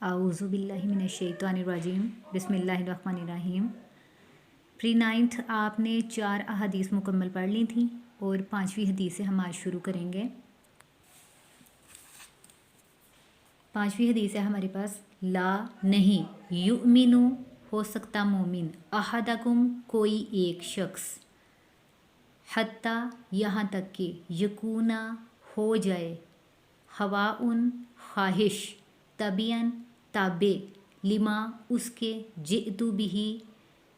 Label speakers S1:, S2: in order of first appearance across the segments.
S1: اعوذ باللہ من الشیطان الرجیم بسم اللہ الرحمن الرحیم۔ پری نائنتھ آپ نے 4 احادیث مکمل پڑھ لی تھیں اور 5ویں حدیث سے ہم آج شروع کریں گے۔ 5ویں حدیث ہے ہمارے پاس، لا نہیں، یؤمنو ہو سکتا مومن، احدکم کوئی ایک شخص، حتیٰ یہاں تک کہ یکونا ہو جائے، ہواؤن خواہش، طبعاً تابع، لما اس کے، جئتو بھی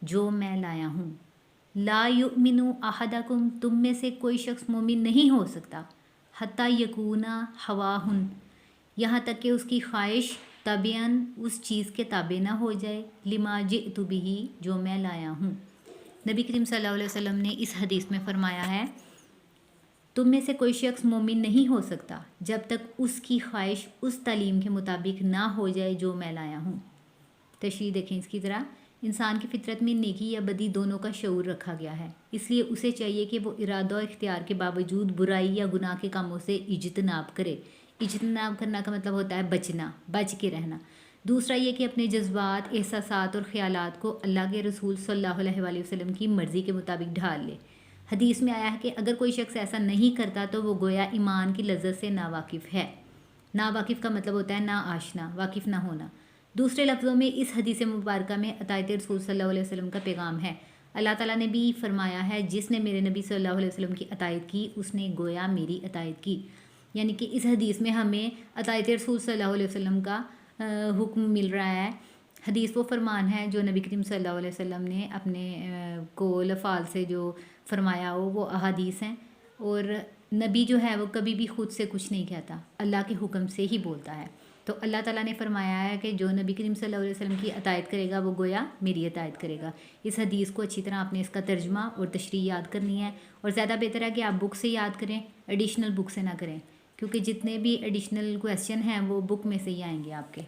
S1: جو میں لایا ہوں۔ لا یؤمن احدکم تم میں سے کوئی شخص مومن نہیں ہو سکتا، حتیٰ یکونا ہواہن یہاں تک کہ اس کی خواہش طبعاً اس چیز کے تابع نہ ہو جائے، لما جئتو بھی جو میں لایا ہوں۔ نبی کریم صلی اللہ علیہ وسلم نے اس حدیث میں فرمایا ہے، تم میں سے کوئی شخص مومن نہیں ہو سکتا جب تک اس کی خواہش اس تعلیم کے مطابق نہ ہو جائے جو میں لایا ہوں۔ تشریح دیکھیں اس کی ذرا۔ انسان کی فطرت میں نیکی یا بدی دونوں کا شعور رکھا گیا ہے، اس لیے اسے چاہیے کہ وہ ارادہ و اختیار کے باوجود برائی یا گناہ کے کاموں سے اجتناب کرے۔ اجتناب کرنا کا مطلب ہوتا ہے بچنا، بچ کے رہنا۔ دوسرا یہ کہ اپنے جذبات، احساسات اور خیالات کو اللہ کے رسول صلی اللہ علیہ وآلہ وسلم کی مرضی کے مطابق ڈھال لے۔ حدیث میں آیا ہے کہ اگر کوئی شخص ایسا نہیں کرتا تو وہ گویا ایمان کی لذت سے ناواقف ہے۔ ناواقف کا مطلب ہوتا ہے نا آشنا، واقف نہ ہونا۔ دوسرے لفظوں میں اس حدیث مبارکہ میں اطاعت رسول صلی اللہ علیہ وسلم کا پیغام ہے۔ اللہ تعالیٰ نے بھی فرمایا ہے، جس نے میرے نبی صلی اللہ علیہ وسلم کی اطاعت کی اس نے گویا میری اطاعت کی۔ یعنی کہ اس حدیث میں ہمیں اطاعت رسول صلی اللہ علیہ وسلم کا حکم مل رہا ہے۔ حدیث وہ فرمان ہے جو نبی کریم صلی اللہ علیہ وسلم نے اپنے قول افعال سے جو فرمایا ہو وہ احادیث ہیں، اور نبی جو ہے وہ کبھی بھی خود سے کچھ نہیں کہتا، اللہ کے حکم سے ہی بولتا ہے۔ تو اللہ تعالیٰ نے فرمایا ہے کہ جو نبی کریم صلی اللہ علیہ وسلم کی اطاعت کرے گا وہ گویا میری اطاعت کرے گا۔ اس حدیث کو اچھی طرح آپ نے اس کا ترجمہ اور تشریح یاد کرنی ہے، اور زیادہ بہتر ہے کہ آپ بک سے یاد کریں، ایڈیشنل بک سے نہ کریں، کیونکہ جتنے بھی ایڈیشنل کویسچن ہیں وہ بک میں سے ہی آئیں گے آپ کے۔